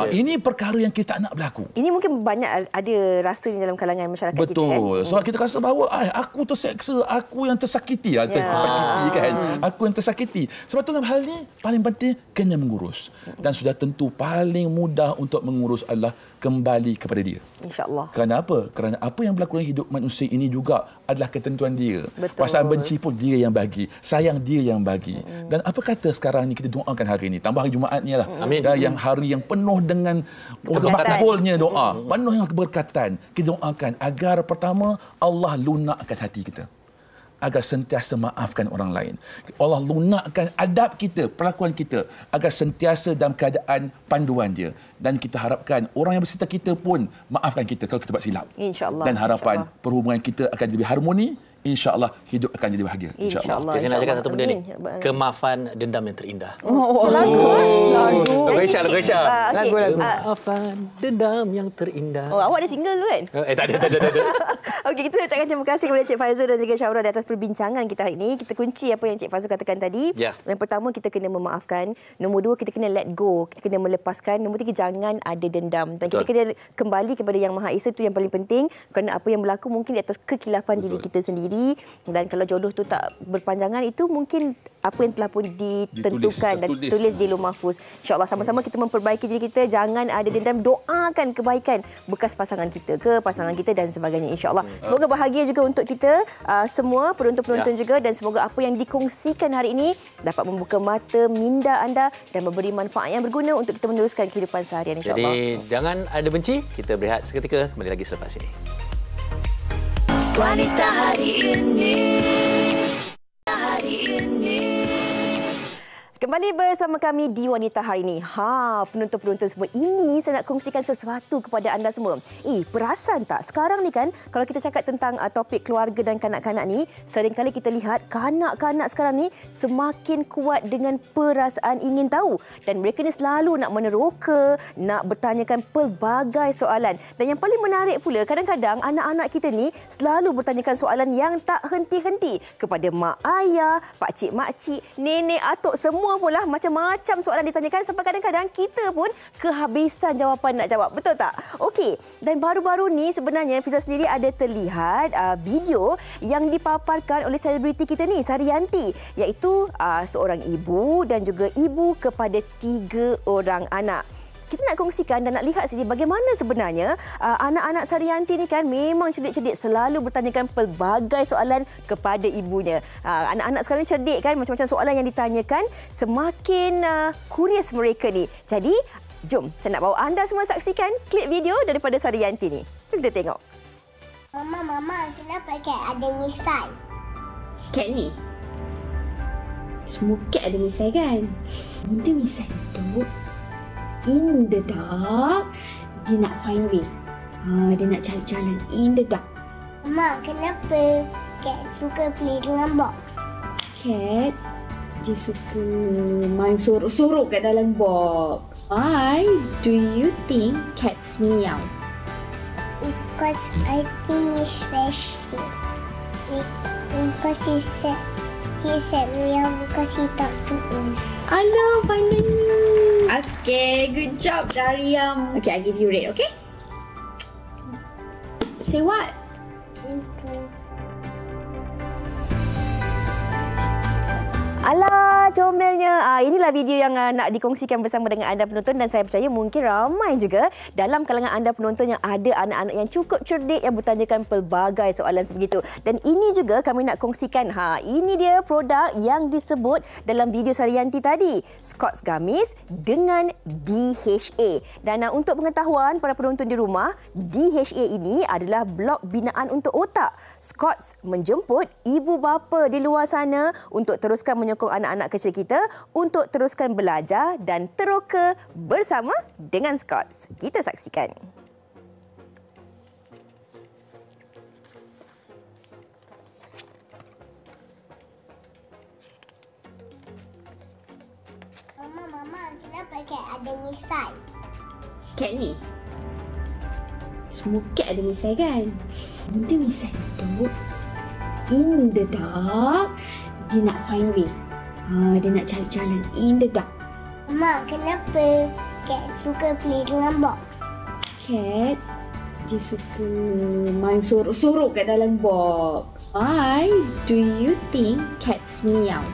Ini perkara yang kita tak nak berlaku. Ini mungkin banyak ada rasa dalam kalangan masyarakat kita. Betul. Sebab kita rasa bahawa aku terseksa, aku yang tersakiti. Tersakiti kan. Aku yang tersakiti. Sebab tu dalam hal ni paling penting kena mengurus. Dan sudah tentu paling mudah untuk mengurus adalah kembali kepada dia. InsyaAllah. Kerana apa? Kerana apa yang berlaku dalam hidup manusia ini juga adalah ketentuan dia. Betul. Perasaan benci pun dia yang bagi. Sayang dia yang bagi. Dan apa kata sekarang ni kita doakan hari ini. Tambah hari Jumaat ni lah. Amin. Dan yang hari yang penuh dengan makbulnya doa. Penuh dengan keberkatan. Kita doakan agar pertama Allah lunakkan hati kita. agar sentiasa maafkan orang lain. Allah lunakkan adab kita, perlakuan kita agar sentiasa dalam keadaan panduan dia. Dan kita harapkan orang yang berserta kita pun maafkan kita kalau kita buat silap. InsyaAllah. Dan harapan perhubungan kita akan lebih harmoni. InsyaAllah hidup akan jadi bahagia. InsyaAllah. Saya nak cakap satu benda ni. Kemaafan dendam yang terindah. Lagu. Lagu Aisyah. Kemaafan dendam yang terindah. Oh, awak ada single tu kan? Tak ada. Okey, kita ucapkan terima kasih kepada Cik Faizul dan juga Syahrah di atas perbincangan kita hari ini. Kita kunci apa yang Cik Faizul katakan tadi. Yang pertama, kita kena memaafkan. Nombor dua, kita kena let go. Kita kena melepaskan. Nombor tiga, jangan ada dendam. Dan kita kena kembali kepada Yang Maha Esa, itu yang paling penting. Kerana apa yang berlaku mungkin di atas kekhilafan diri kita sendiri. Dan kalau jodoh tu tak berpanjangan, itu mungkin apa yang telah pun ditentukan dan tulis di Lauh Mahfuz. InsyaAllah sama-sama kita memperbaiki diri kita. Jangan ada dendam. Doakan kebaikan bekas pasangan kita ke pasangan kita dan sebagainya. InsyaAllah. Semoga bahagia juga untuk kita semua, penonton-penonton juga. Dan semoga apa yang dikongsikan hari ini dapat membuka mata, minda anda dan memberi manfaat yang berguna untuk kita meneruskan kehidupan seharian. InsyaAllah. Jadi jangan ada benci. Kita berehat seketika. Kembali lagi selepas ini. Wanita hari ini. Hari ini. Kembali bersama kami di Wanita Hari ini. Penonton-penonton semua, ini saya nak kongsikan sesuatu kepada anda semua. Perasan tak? Sekarang ni kan, kalau kita cakap tentang topik keluarga dan kanak-kanak ni, seringkali kita lihat kanak-kanak sekarang ni semakin kuat dengan perasaan ingin tahu. Dan mereka ni selalu nak meneroka, nak bertanyakan pelbagai soalan. Dan yang paling menarik pula, kadang-kadang anak-anak kita ni selalu bertanyakan soalan yang tak henti-henti kepada mak ayah, pakcik makcik, nenek, atuk, semua pula macam-macam soalan ditanyakan sampai kadang-kadang kita pun kehabisan jawapan nak jawab. Betul tak? Okey. Dan baru-baru ni sebenarnya Fiza sendiri ada terlihat video yang dipaparkan oleh selebriti kita ni, Saryanti, iaitu seorang ibu dan juga ibu kepada 3 orang anak. Kita nak kongsikan dan nak lihat sendiri bagaimana sebenarnya anak-anak Saryanti ni kan memang cerdik-cerdik, selalu bertanyakan pelbagai soalan kepada ibunya. Anak-anak sekarang ni cerdik kan, macam-macam soalan yang ditanyakan, semakin curious mereka ni. Jadi, jom saya nak bawa anda semua saksikan klip video daripada Saryanti ni. Kita tengok. Mama, kenapa cat ada misai? Cat ni? Semua cat ada misai kan? Benda misai tu in the dark, dia nak find way. Dia nak cari jalan in the dark. Mama, kenapa cat suka play dengan box? Cat, dia suka main sorok-sorok kat dalam box. Why do you think cats meow? Because I think it's special. Because he said meow because he talked to us. Alah, finally. Okay, good job, Dariam. Okay, I give you red, okay? Say what? Alah, comelnya. Inilah video yang nak dikongsikan bersama dengan anda penonton, dan saya percaya mungkin ramai juga dalam kalangan anda penonton yang ada anak-anak yang cukup cerdik yang bertanyakan pelbagai soalan sebegitu. Dan ini juga kami nak kongsikan. Ini dia produk yang disebut dalam video Saryanti tadi, Scott's Gummies dengan DHA. Dan untuk pengetahuan para penonton di rumah, DHA ini adalah blok binaan untuk otak. Scott's menjemput ibu bapa di luar sana untuk teruskan menyokong anak-anak kecil kita untuk teruskan belajar dan teroka bersama dengan Scott's. Kita saksikan. Mama, kenapa cat ada misai? Cat ni? Semua cat ada misai kan? Benda misai tu in the dark, dia nak find way. Dia nak cari jalan in the dark. Mama, kenapa cat suka play dengan box? Cat, dia suka main sorok-sorok kat dalam box. Why do you think cats meow?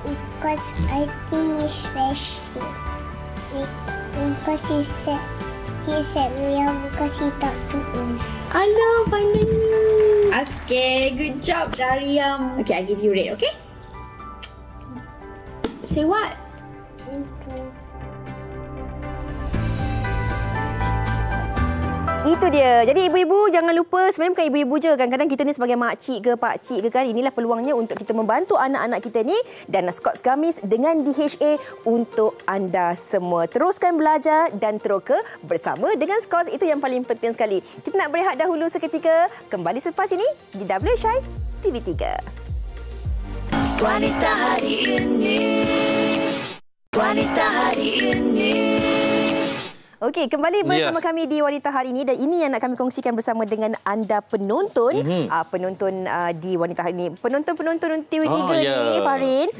Because I think it's special. Because he said meow because he talked to us. Alah, finally. Okay, good job, Dariam. Okay, I give you red, okay? Say what? Itu dia. Jadi ibu-ibu jangan lupa, sebenarnya bukan ibu-ibu je. Kadang-kadang kita ni sebagai makcik ke pakcik ke kan, inilah peluangnya untuk kita membantu anak-anak kita ni. Dan Scott's Gummies dengan DHA untuk anda semua. Teruskan belajar dan teroka bersama dengan Scott's. Itu yang paling penting sekali. Kita nak berehat dahulu seketika. Kembali selepas ini di WSHI TV3. Wanita hari ini. Wanita hari ini. Okey, kembali bersama kami di Wanita Hari ini dan ini yang nak kami kongsikan bersama dengan anda penonton. Penonton di Wanita Hari ini. Penonton-penonton TV3 ni, Farin.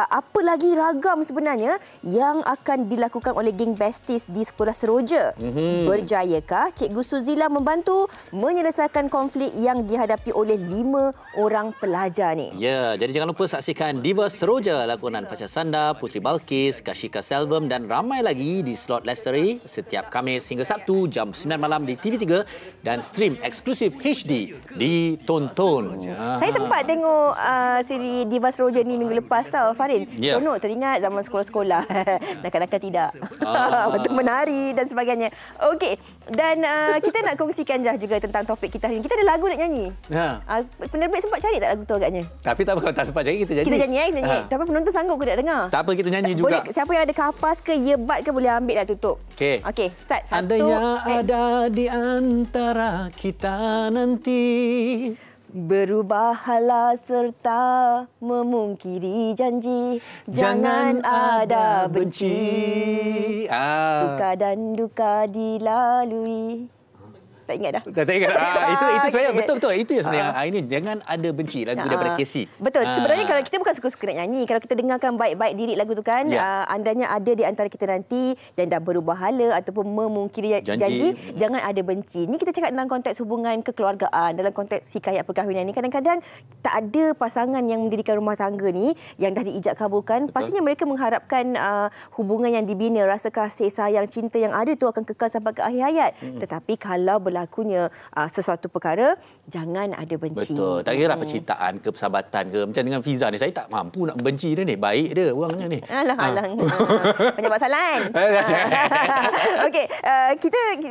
Apa lagi ragam sebenarnya yang akan dilakukan oleh geng Besties di Sekolah Seroja? Berjayakah Cikgu Suzila membantu menyelesaikan konflik yang dihadapi oleh 5 orang pelajar ni? Ya, jadi jangan lupa saksikan Diva Seroja, lakonan Fasha Sanda, Putri Balkis, Kashika Selvum dan ramai lagi di slot Lestari setiap Khamis hingga Sabtu jam 9 malam di TV3 dan stream eksklusif HD di Tonton. Saya sempat tengok siri Diva Seroja ni minggu lepas tau, Farin. Seronok, teringat zaman sekolah-sekolah. Nakal-nakal tidak. Betul, menari dan sebagainya. Okey, dan kita nak kongsikan juga tentang topik kita hari ini. Kita ada lagu nak nyanyi. Penerbit sempat cari tak lagu tu agaknya? Tapi tak apa, kalau tak sempat cari kita nyanyi. Kita nyanyi, kita nyanyi. Tapi penonton sanggup ke tak dengar? Tak apa, kita nyanyi juga. Boleh, siapa yang ada kapas ke earbud ke boleh ambil lah tutup. Okey, start. Andainya ada di antara kita nanti berubah serta memungkiri janji. Jangan ada benci. Suka dan duka dilalui. Tak ingat dah. Tak ingat. Itu sebenarnya betul-betul. Itu yang sebenarnya ini jangan ada benci, lagu daripada Casey. Betul. Sebenarnya kalau kita bukan suka-suka nak nyanyi, kalau kita dengarkan baik-baik lirik lagu tu kan, andainya ada di antara kita nanti dan dah berubah hala ataupun memungkiri janji, jangan ada benci. Ini kita cakap dalam konteks hubungan kekeluargaan, dalam konteks hikayat perkahwinan ni. Kadang-kadang tak ada pasangan yang mendirikan rumah tangga ni yang dah diijab kabulkan. Pastinya mereka mengharapkan hubungan yang dibina, rasa kasih, sayang, cinta yang ada tu akan kekal sampai ke akhir hayat. Tetapi kalau berlakunya sesuatu perkara, jangan ada benci. Betul. Tak kira percintaan ke persahabatan ke. Macam dengan Fiza ni, saya tak mampu nak benci dia ni. Baik dia orangnya ni. Alang-alang. Banyak masalah kan? Okey,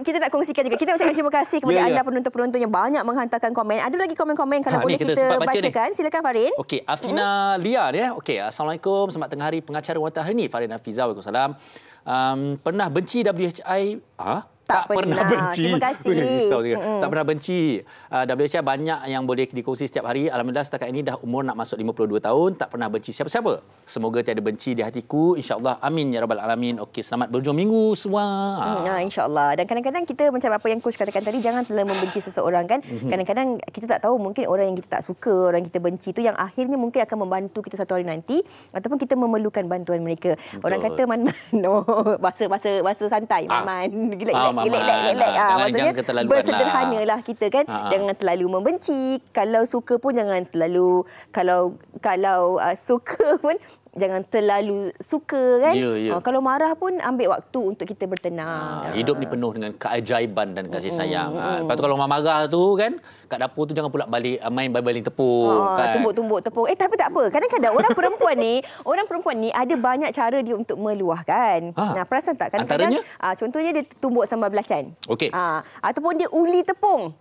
kita nak kongsikan juga. Kita ucapkan terima kasih kepada anda penonton-penonton yang banyak menghantarkan komen. Ada lagi komen-komen kalau boleh kita bacakan. Silakan Farin. Okey, Afina Lia ni. Okey, Assalamualaikum. Selamat tengah hari pengacara Wanita Hari ini. Farin Hafiza. Waalaikumsalam. Pernah benci WHI? Tak pernah benci. Terima kasih. Tak pernah benci. WHI banyak yang boleh dikongsi setiap hari. Alhamdulillah setakat ini dah umur nak masuk 52 tahun. Tak pernah benci siapa-siapa. Semoga tiada benci di hatiku. InsyaAllah. Amin. Ya Rabbal Alamin. Okey, selamat berhujung minggu semua. InsyaAllah. Dan kadang-kadang kita macam apa yang Coach katakan tadi, jangan terlalu membenci seseorang kan. Kadang-kadang kita tak tahu, mungkin orang yang kita tak suka, orang yang kita benci tu yang akhirnya mungkin akan membantu kita satu hari nanti ataupun kita memerlukan bantuan mereka. Betul. Orang kata man-man. Bahasa santai. Man-man. Maksudnya bersederhanalah kita kan. Jangan terlalu membenci. Kalau suka pun jangan terlalu, kalau suka pun jangan terlalu suka kan. Kalau marah pun ambil waktu untuk kita bertenang. Hidup ni penuh dengan keajaiban dan kasih sayang. Lepas tu kalau marah tu kan, kat dapur tu jangan pula balik main baling tepung kan. Tumbuk-tumbuk tepung. Tapi tak apa. Kadang-kadang orang perempuan ni ada banyak cara dia untuk meluahkan. Perasan tak? Kadang-kadang contohnya dia tumbuk sambal belacan. Okey. Ataupun dia uli tepung.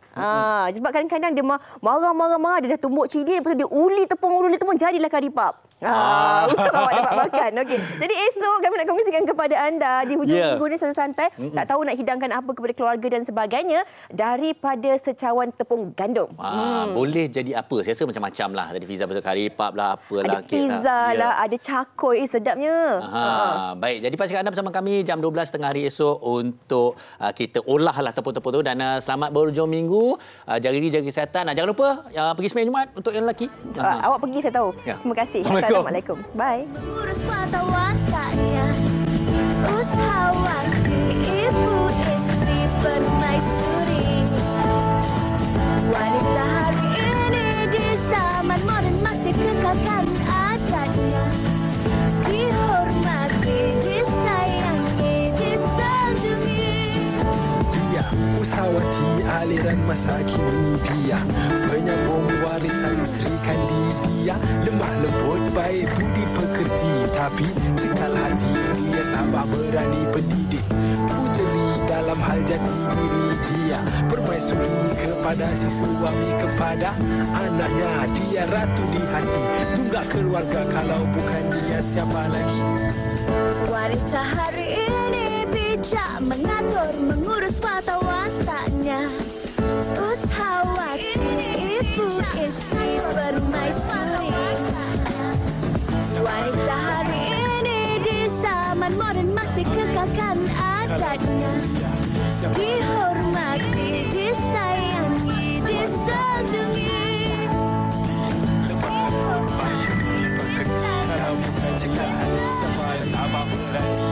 Sebab kadang-kadang dia marah, dia dah tumbuk cili, lepas tu dia uli tepung, jadilah kari pap. Untuk awak dapat makan. Okey. Jadi esok kami nak kongsikan kepada anda di hujung minggu ni santai-santai, tak tahu nak hidangkan apa kepada keluarga dan sebagainya daripada secawan tepung gandum. Boleh jadi apa? Saya rasa macam-macam lah. Tadi Fiza betul kari pap lah, apalah. Ada pizza lah, ada cakoi, sedapnya. Baik, jadi pastikan anda bersama kami jam 12 tengah hari esok untuk kita olahlah tepung-tepung tu. Dan selamat berhujung minggu. Jaga diri, jaga kesihatan. Jangan lupa pergi sembahyang Jumaat untuk yang lelaki. Awak pergi, saya tahu. Terima kasih. Assalamualaikum. Bye. Urus wartawan saya, usahawan ibu istri permaisuri. Wanita hari ini di zaman modern masih kekalkan adatnya. Dihormati, disayangi, disanjungi. Dia usahawati aliran masa kini dia, banyak mari saling serikan diri dia. Lemah lembut baik budi pekerti, tapi sekal hati dia tambah berani pendidik. Puteri dalam hal jati diri dia, permaisuri kepada si suami kepada anaknya. Dia ratu di hati, tunggak keluarga, kalau bukan dia siapa lagi? Wanita hari ini bijak mengatur, mengurus mata wataknya. Ushawati, ibu istri permaisuri. Wanita hari ini di zaman modern masih kekalkan adatnya. Dihormati, disayangi, disanjungi. Dihormati, disayangi, disanjungi.